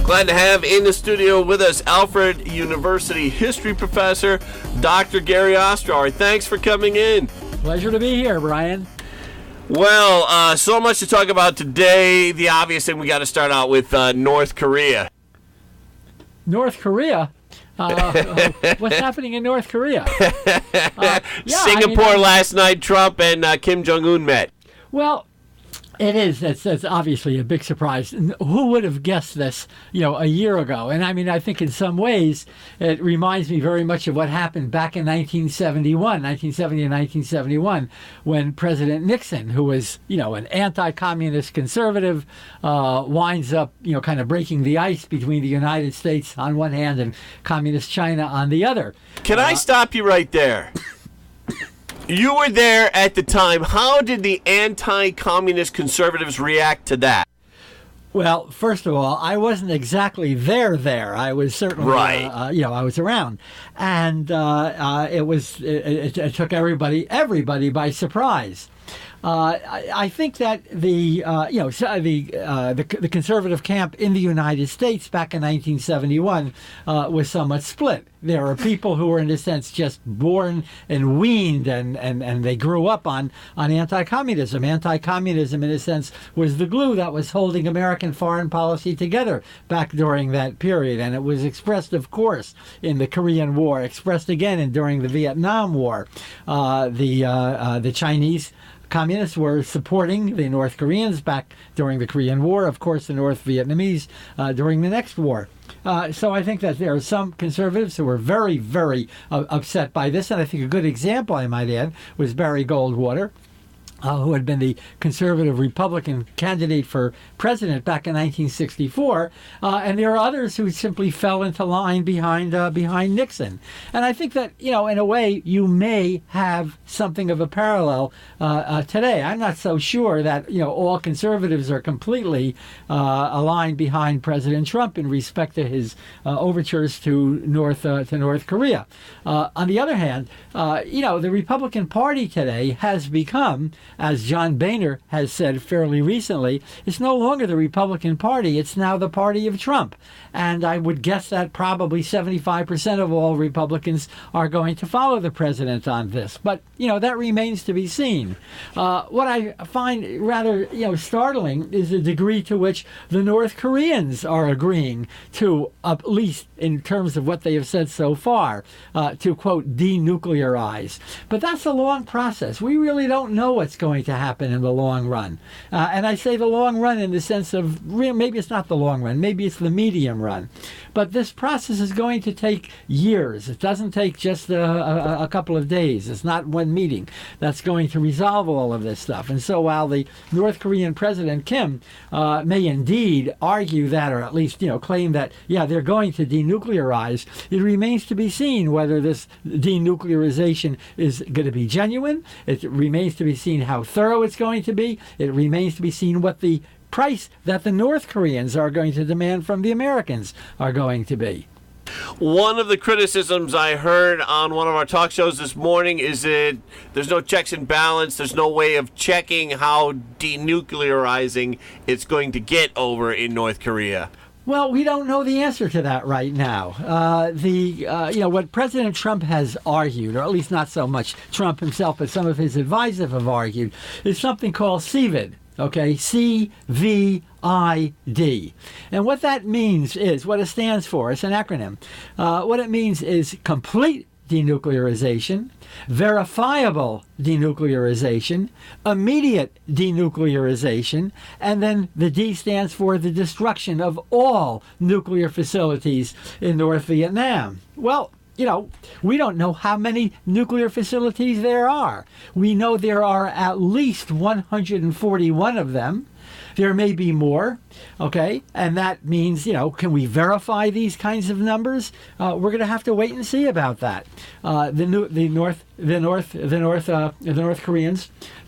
Glad to have in the studio with us Alfred University history professor, Dr. Gary Ostrower. Thanks for coming in. Pleasure to be here, Brian. Well, so much to talk about today. The obvious thing, we got to start out with North Korea. North Korea? What's happening in North Korea? Singapore last night, Trump and Kim Jong-un met. Well, it is. That's obviously a big surprise. Who would have guessed this, a year ago? And I think in some ways it reminds me very much of what happened back in 1970 and 1971, when President Nixon, who was, an anti-communist conservative, winds up, kind of breaking the ice between the United States on one hand and communist China on the other. Can I stop you right there? You were there at the time. How did the anti-communist conservatives react to that? Well, first of all, I wasn't exactly there. I was certainly, right. I was around, and it took everybody by surprise. I think that the conservative camp in the United States back in 1971 was somewhat split. There are people who were, in a sense, just born and weaned, and they grew up on anti-communism. Anti-communism, in a sense, was the glue that was holding American foreign policy together back during that period, and it was expressed, of course, in the Korean War, expressed again during the Vietnam War. The Chinese Communists were supporting the North Koreans back during the Korean War, of course the North Vietnamese during the next war. So I think that there are some conservatives who were very, very upset by this, and I think a good example, I might add, was Barry Goldwater, who had been the conservative Republican candidate for president back in 1964, and there are others who simply fell into line behind Nixon. And I think that, in a way, you may have something of a parallel today. I'm not so sure that, all conservatives are completely aligned behind President Trump in respect to his overtures to North Korea. On the other hand, the Republican Party today has become, as John Boehner has said fairly recently, it's no longer the Republican Party, it's now the party of Trump. And I would guess that probably 75% of all Republicans are going to follow the president on this. But, that remains to be seen. What I find rather, startling is the degree to which the North Koreans are agreeing to, at least in terms of what they have said so far, to, quote, denuclearize. But that's a long process. We really don't know what's going to happen in the long run. And I say the long run in the sense of, maybe it's not the long run, maybe it's the medium run. But this process is going to take years. It doesn't take just a couple of days. It's not one meeting that's going to resolve all of this stuff. And so while the North Korean President Kim may indeed argue that, or at least, claim that, they're going to denuclearize, it remains to be seen whether this denuclearization is going to be genuine. It remains to be seen how thorough it's going to be. It remains to be seen what the price that the North Koreans are going to demand from the Americans are going to be. One of the criticisms I heard on one of our talk shows this morning is that there's no checks and balance. There's no way of checking how denuclearizing it's going to get over in North Korea. Well, we don't know the answer to that right now. What President Trump has argued, or at least not so much Trump himself, but some of his advisors have argued, is something called CVID. Okay, CVID. And what that means is, what it stands for, it's an acronym. What it means is complete denuclearization, verifiable denuclearization, immediate denuclearization, and then the D stands for the destruction of all nuclear facilities in North Vietnam. Well, we don't know how many nuclear facilities there are. We know there are at least 141 of them. There may be more, okay? And that means, can we verify these kinds of numbers? We're going to have to wait and see about that. The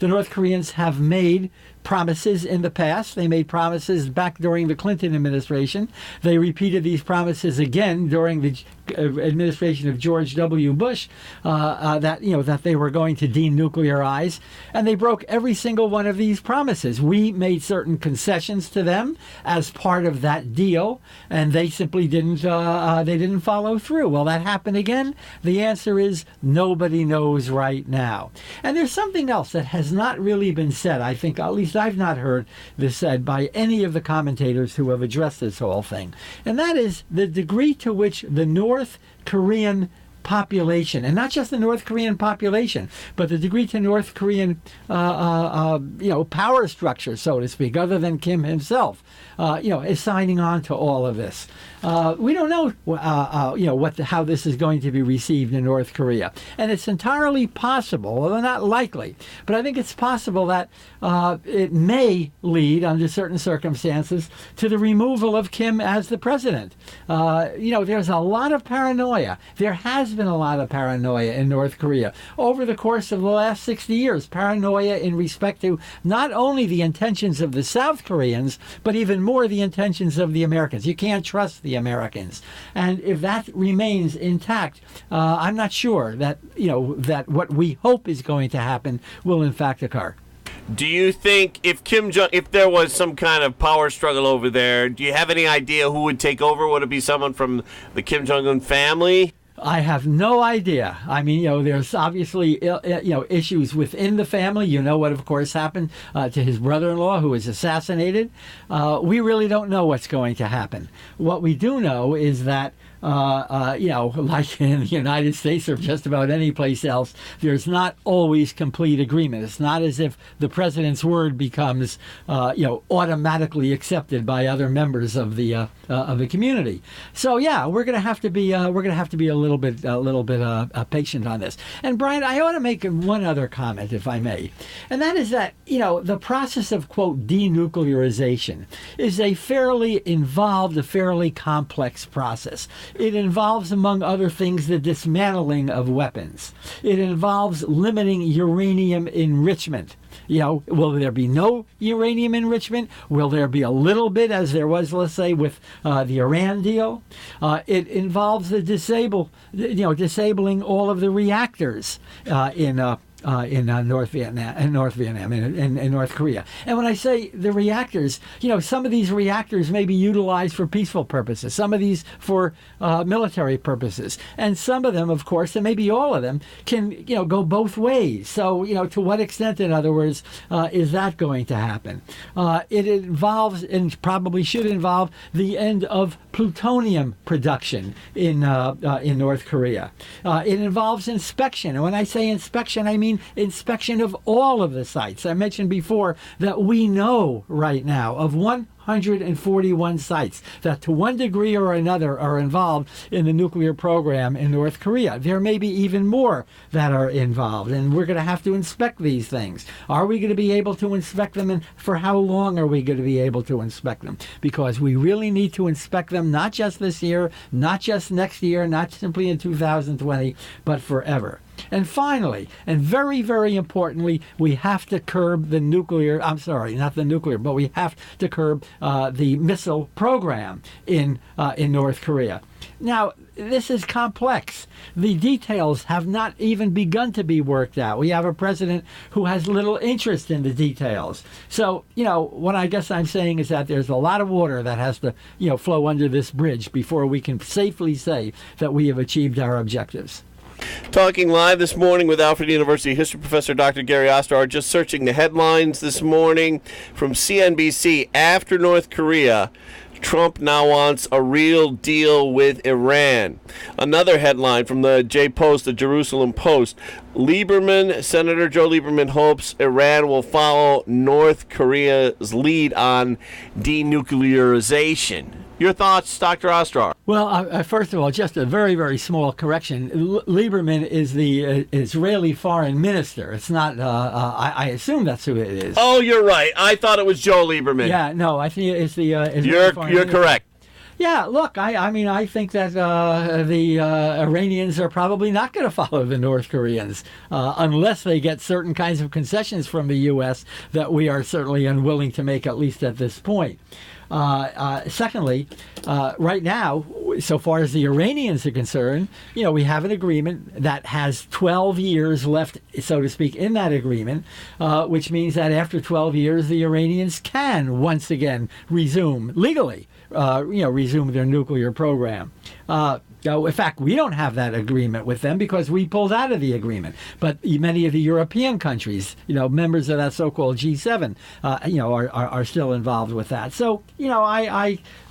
North Koreans have made promises in the past. They made promises back during the Clinton administration. They repeated these promises again during the administration of George W. Bush that they were going to denuclearize, and they broke every single one of these promises. We made certain concessions to them as part of that deal, and they simply didn't follow through. Will that happen again? The answer is nobody knows right now. And there's something else that has not really been said. I think, at least I've not heard this said by any of the commentators who have addressed this whole thing, and that is the degree to which the North Korean population, and not just the North Korean population, but the degree to North Korean, power structure, so to speak, other than Kim himself, is signing on to all of this. We don't know, how this is going to be received in North Korea, and it's entirely possible, although not likely, but I think it's possible that it may lead, under certain circumstances, to the removal of Kim as the president. There's a lot of paranoia. There has been a lot of paranoia in North Korea over the course of the last 60 years. Paranoia in respect to not only the intentions of the South Koreans, but even more the intentions of the Americans. You can't trust the Americans. And if that remains intact, I'm not sure that, that what we hope is going to happen will in fact occur. Do you think if there was some kind of power struggle over there, do you have any idea who would take over? Would it be someone from the Kim Jong-un family? I have no idea. I mean, there's obviously, issues within the family. You know what, of course, happened to his brother-in-law who was assassinated. We really don't know what's going to happen. What we do know is that like in the United States or just about any place else, there's not always complete agreement. It's not as if the president's word becomes, automatically accepted by other members of the community. So yeah, we're going to have to be a little bit patient on this. And Brian, I ought to make one other comment, if I may, and that is that the process of quote denuclearization is a fairly involved, a fairly complex process. It involves, among other things, the dismantling of weapons. It involves limiting uranium enrichment. Will there be no uranium enrichment? Will there be a little bit, as there was, let's say, with the Iran deal? It involves the disabling all of the reactors in North Vietnam, in North Korea. And when I say the reactors, some of these reactors may be utilized for peaceful purposes, some of these for military purposes, and some of them, of course, and maybe all of them, can go both ways. So to what extent, in other words, is that going to happen? It involves, and probably should involve, the end of plutonium production in North Korea. It involves inspection, and when I say inspection, I mean inspection of all of the sites. I mentioned before that we know right now of 141 sites that to one degree or another are involved in the nuclear program in North Korea. There may be even more that are involved, and we're going to have to inspect these things. Are we going to be able to inspect them, and for how long are we going to be able to inspect them? Because we really need to inspect them, not just this year, not just next year, not simply in 2020, but forever. And finally, and very, very importantly, we have to curb the missile program in North Korea. Now, this is complex. The details have not even begun to be worked out. We have a president who has little interest in the details. So, what I guess I'm saying is that there's a lot of water that has to, flow under this bridge before we can safely say that we have achieved our objectives. Talking live this morning with Alfred University history professor Dr. Gary Ostrower, just searching the headlines this morning from CNBC. After North Korea, Trump now wants a real deal with Iran. Another headline from the the Jerusalem Post. Senator Joe Lieberman hopes Iran will follow North Korea's lead on denuclearization. Your thoughts, Dr. Ostrower? Well, first of all, just a very, very small correction. Lieberman is the Israeli foreign minister. It's not, I assume that's who it is. Oh, you're right. I thought it was Joe Lieberman. Yeah, no, I think it's the Israeli foreign minister. You're correct. Yeah, look, I think that the Iranians are probably not going to follow the North Koreans unless they get certain kinds of concessions from the U.S. that we are certainly unwilling to make, at least at this point. Secondly, right now, so far as the Iranians are concerned, we have an agreement that has 12 years left, so to speak, in that agreement, which means that after 12 years, the Iranians can once again resume, legally, resume their nuclear program. In fact, we don't have that agreement with them because we pulled out of the agreement. But many of the European countries, members of that so-called G7, are still involved with that. So,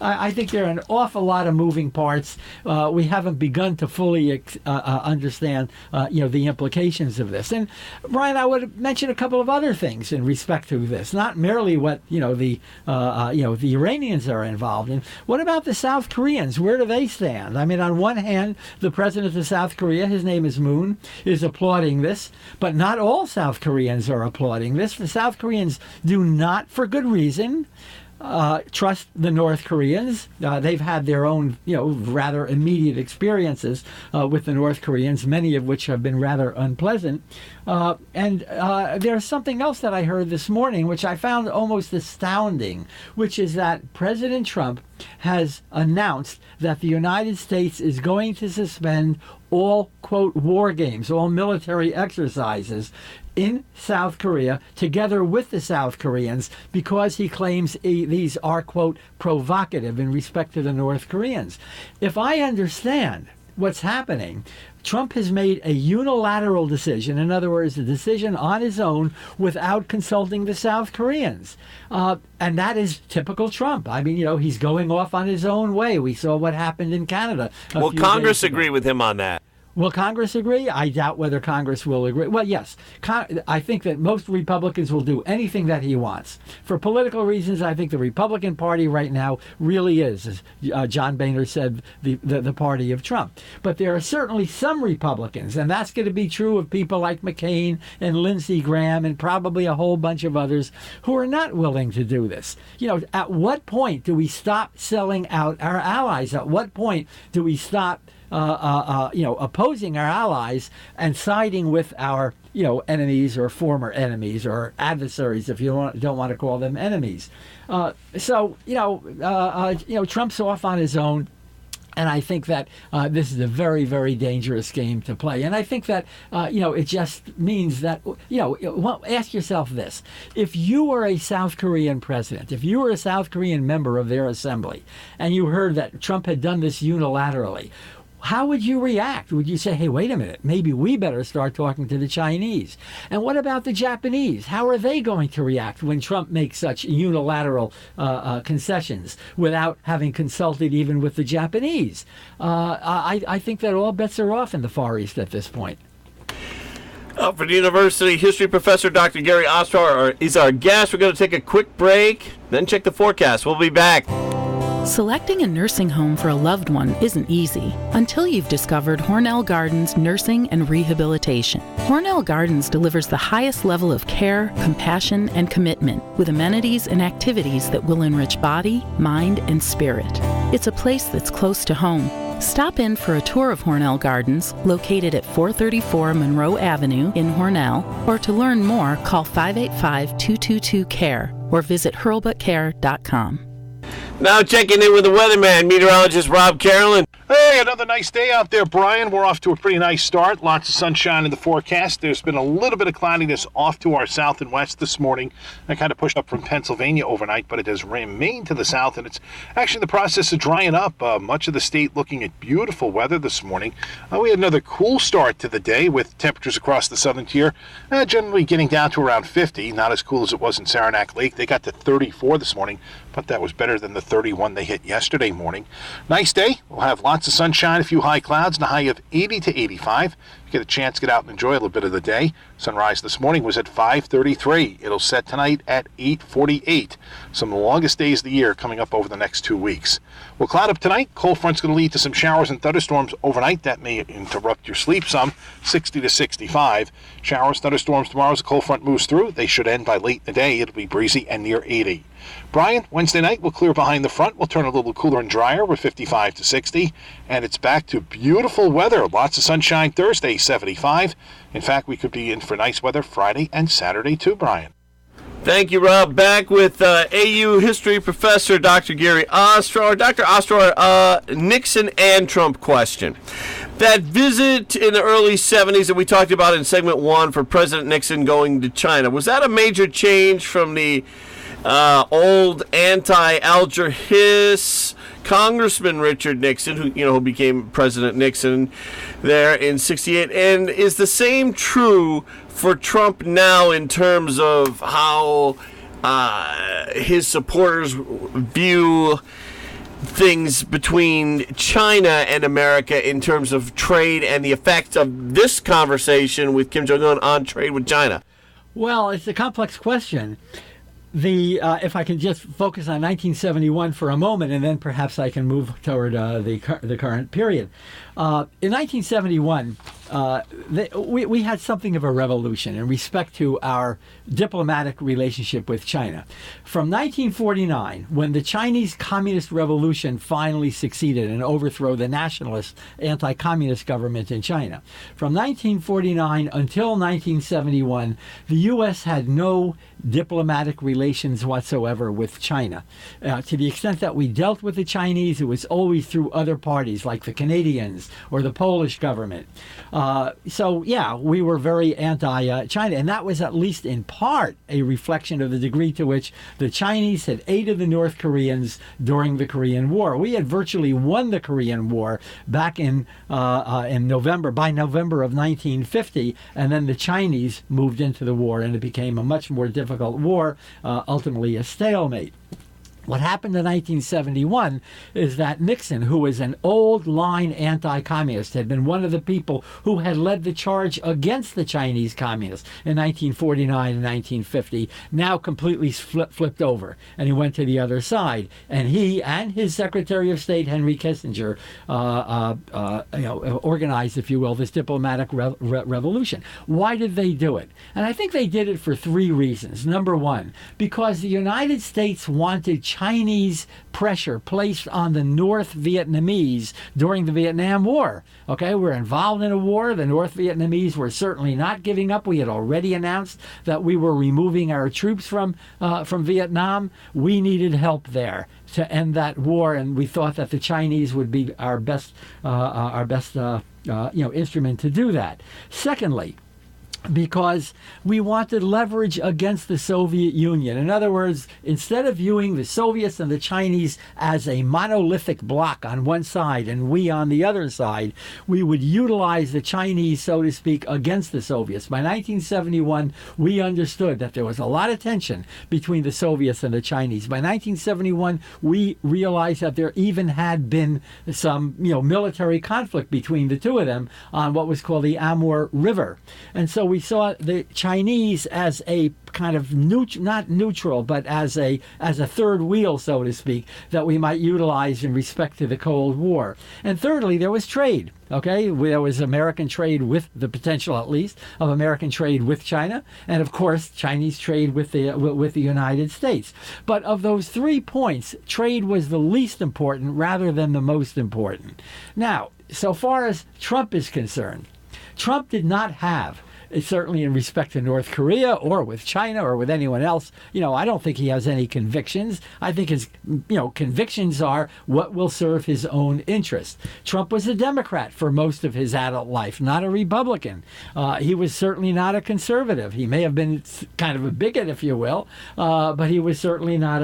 I think there are an awful lot of moving parts. We haven't begun to fully understand, the implications of this. And Brian, I would mention a couple of other things in respect to this. Not merely what the Iranians are involved in. What about the South Koreans? Where do they stand? I mean, on one hand, the president of South Korea, his name is Moon, is applauding this, but not all South Koreans are applauding this. The South Koreans do not, for good reason, trust the North Koreans. They've had their own, rather immediate experiences with the North Koreans, many of which have been rather unpleasant. And there's something else that I heard this morning, which I found almost astounding, which is that President Trump has announced that the United States is going to suspend all, quote, war games, all military exercises in South Korea, together with the South Koreans, because he claims these are, quote, provocative in respect to the North Koreans. If I understand what's happening, Trump has made a unilateral decision, in other words, a decision on his own without consulting the South Koreans. And that is typical Trump. I mean, he's going off on his own way. We saw what happened in Canada. Will Congress agree with him on that? Will Congress agree? I doubt whether Congress will agree. Well, yes. I think that most Republicans will do anything that he wants. For political reasons, I think the Republican Party right now really is, as John Boehner said, the party of Trump. But there are certainly some Republicans, and that's going to be true of people like McCain and Lindsey Graham and probably a whole bunch of others who are not willing to do this. At what point do we stop selling out our allies? At what point do we stop opposing our allies and siding with our, enemies or former enemies or adversaries, if you don't want to call them enemies? Trump's off on his own. And I think that this is a very, very dangerous game to play. And I think that, it just means that, ask yourself this. If you were a South Korean president, if you were a South Korean member of their assembly, and you heard that Trump had done this unilaterally, how would you react? Would you say, hey, wait a minute, maybe we better start talking to the Chinese? And what about the Japanese? How are they going to react when Trump makes such unilateral concessions without having consulted even with the Japanese? I think that all bets are off in the Far East at this point. Alfred University history professor Dr. Gary Ostrower is our guest. We're going to take a quick break, then check the forecast. We'll be back. Selecting a nursing home for a loved one isn't easy until you've discovered Hornell Gardens Nursing and Rehabilitation. Hornell Gardens delivers the highest level of care, compassion, and commitment with amenities and activities that will enrich body, mind, and spirit. It's a place that's close to home. Stop in for a tour of Hornell Gardens, located at 434 Monroe Avenue in Hornell, or to learn more, call 585-222-CARE or visit hurlbutcare.com. Now checking in with the weatherman, meteorologist Rob Carolyn. Hey, another nice day out there, Brian. We're off to a pretty nice start. Lots of sunshine in the forecast. There's been a little bit of cloudiness off to our south and west this morning. That kind of pushed up from Pennsylvania overnight, but it has remained to the south, and it's actually in the process of drying up. Much of the state looking at beautiful weather this morning. We had another cool start to the day with temperatures across the southern tier generally getting down to around 50. Not as cool as it was in Saranac Lake. They got to 34 this morning, but that was better than the 31 they hit yesterday morning. Nice day. We'll have lots of sunshine, a few high clouds, and a high of 80 to 85. You get a chance to get out and enjoy a little bit of the day. Sunrise this morning was at 5:33. It'll set tonight at 8:48. Some of the longest days of the year coming up over the next 2 weeks. We'll cloud up tonight. Cold front's going to lead to some showers and thunderstorms overnight. That may interrupt your sleep some. 60 to 65. Showers, thunderstorms tomorrow as the cold front moves through. They should end by late in the day. It'll be breezy and near 80. Brian, Wednesday night will clear behind the front. We'll turn a little cooler and drier with 55 to 60. And it's back to beautiful weather. Lots of sunshine Thursday, 75. In fact, we could be in for nice weather Friday and Saturday too, Brian. Thank you, Rob. Back with AU history professor Dr. Gary Ostrower. Dr. Ostrower, Nixon and Trump question. That visit in the early 70s that we talked about in segment 1 for President Nixon going to China, was that a major change from the old anti-Alger Hiss Congressman Richard Nixon, who became President Nixon there in '68? And is the same true for Trump now in terms of how his supporters view things between China and America in terms of trade and the effect of this conversation with Kim Jong-un on trade with China? Well, it's a complex question. If I can just focus on 1971 for a moment, and then perhaps I can move toward the current period. In 1971, we had something of a revolution in respect to our diplomatic relationship with China. From 1949, when the Chinese Communist Revolution finally succeeded in overthrow the nationalist anti-communist government in China, from 1949 until 1971, the U.S. had no diplomatic relations whatsoever with China. To the extent that we dealt with the Chinese, it was always through other parties like the Canadians or the Polish government. So, we were very anti-China, and that was at least in part a reflection of the degree to which the Chinese had aided the North Koreans during the Korean War. We had virtually won the Korean War back in November, by November of 1950, and then the Chinese moved into the war, and it became a much more difficult war, ultimately a stalemate. What happened in 1971 is that Nixon, who was an old-line anti-communist, had been one of the people who had led the charge against the Chinese communists in 1949 and 1950, now completely flipped over, and he went to the other side. And he and his Secretary of State, Henry Kissinger, organized, if you will, this diplomatic revolution. Why did they do it? And I think they did it for three reasons. Number one, because the United States wanted Chinese pressure placed on the North Vietnamese during the Vietnam War. Okay, we're involved in a war. The North Vietnamese were certainly not giving up. We had already announced that we were removing our troops from Vietnam. We needed help there to end that war, and we thought that the Chinese would be our best instrument to do that. Secondly, because we wanted leverage against the Soviet Union. In other words, instead of viewing the Soviets and the Chinese as a monolithic bloc on one side and we on the other side, we would utilize the Chinese, so to speak, against the Soviets. By 1971, we understood that there was a lot of tension between the Soviets and the Chinese. By 1971, we realized that there even had been some, military conflict between the two of them on what was called the Amur River. And so we saw the Chinese as a kind of not neutral, but as a third wheel, so to speak, that we might utilize in respect to the Cold War. And thirdly, there was trade. Okay, there was American trade, with the potential, at least, of American trade with China, and of course Chinese trade with the United States. But of those 3 points, trade was the least important rather than the most important. Now, so far as Trump is concerned, Trump did not have, certainly in respect to North Korea or with China or with anyone else, I don't think he has any convictions. I think his, convictions are what will serve his own interests. Trump was a Democrat for most of his adult life, not a Republican. He was certainly not a conservative. He may have been kind of a bigot, if you will, but he was certainly not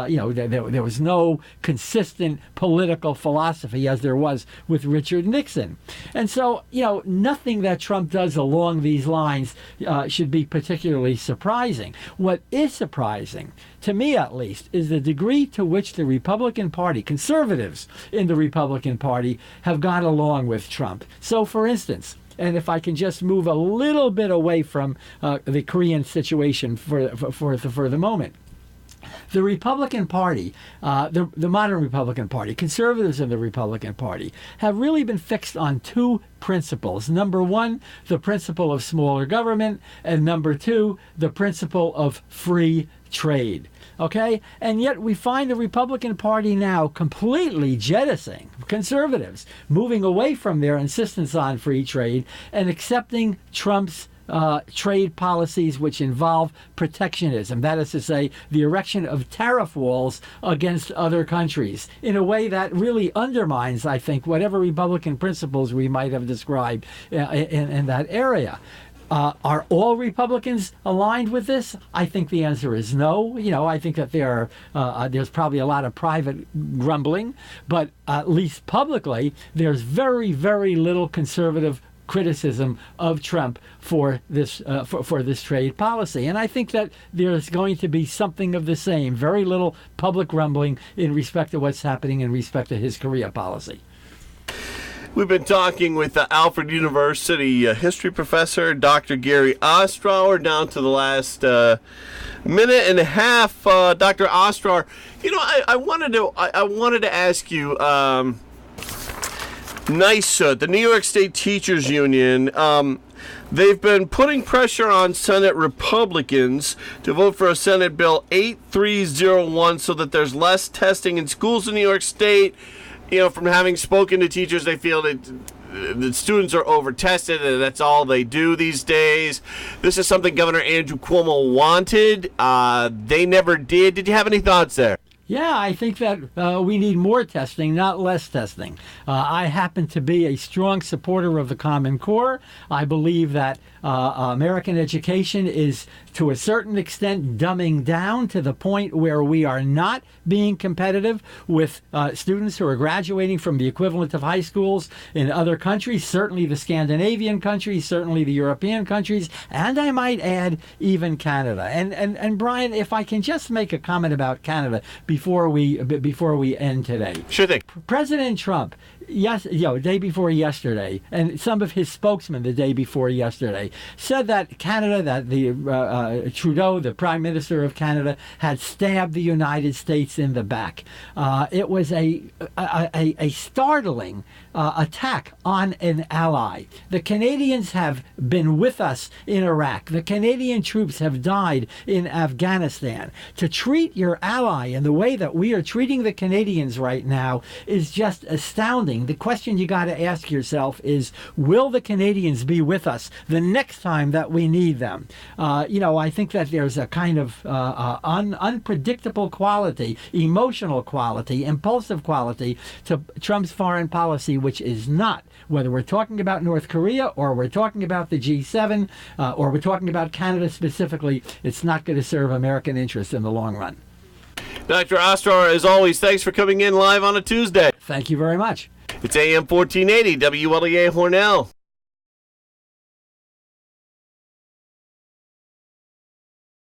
there was no consistent political philosophy as there was with Richard Nixon. And so, nothing that Trump does along these lines should be particularly surprising. What is surprising, to me at least, is the degree to which the Republican Party, conservatives in the Republican Party, have gone along with Trump. So, for instance, and if I can just move a little bit away from the Korean situation for the moment, the Republican Party, the modern Republican Party, conservatives in the Republican Party, have really been fixed on two principles. Number one, the principle of smaller government, and number two, the principle of free trade. Okay? And yet we find the Republican Party now completely jettisoning conservatives, moving away from their insistence on free trade and accepting Trump's trade policies which involve protectionism. That is to say, the erection of tariff walls against other countries in a way that really undermines, I think, whatever Republican principles we might have described in that area. Are all Republicans aligned with this? I think the answer is no. I think that there's probably a lot of private grumbling, but at least publicly, there's very, very little conservative criticism of Trump for this for this trade policy. And I think that there's going to be something of the same, very little public grumbling in respect to what's happening in respect to his Korea policy. We've been talking with the Alfred University history professor, Dr. Gary Ostrower, down to the last minute and a half. Dr. Ostrower, I wanted to ask you, NYSUT, the New York State Teachers Union, they've been putting pressure on Senate Republicans to vote for a Senate Bill 8301 so that there's less testing in schools in New York State. From having spoken to teachers, they feel that the students are over-tested and that's all they do these days. This is something Governor Andrew Cuomo wanted. They never did. Did you have any thoughts there? Yeah, I think that we need more testing, not less testing. I happen to be a strong supporter of the Common Core. I believe that American education is, to a certain extent, dumbing down to the point where we are not being competitive with students who are graduating from the equivalent of high schools in other countries, certainly the Scandinavian countries, certainly the European countries, and I might add even Canada. And Brian, if I can just make a comment about Canada before we end today. Sure thing. President Trump, day before yesterday, and some of his spokesmen the day before yesterday, said that Canada, that the Trudeau, the Prime Minister of Canada, had stabbed the United States in the back. It was a startling attack on an ally. The Canadians have been with us in Iraq. The Canadian troops have died in Afghanistan. To treat your ally in the way that we are treating the Canadians right now is just astounding. The question you got to ask yourself is, will the Canadians be with us the next time that we need them? I think that there's a kind of unpredictable quality, emotional quality, impulsive quality to Trump's foreign policy, which is not, whether we're talking about North Korea or we're talking about the G7 or we're talking about Canada specifically, it's not going to serve American interests in the long run. Dr. Ostrower, as always, thanks for coming in live on a Tuesday. Thank you very much. It's AM 1480, WLEA Hornell.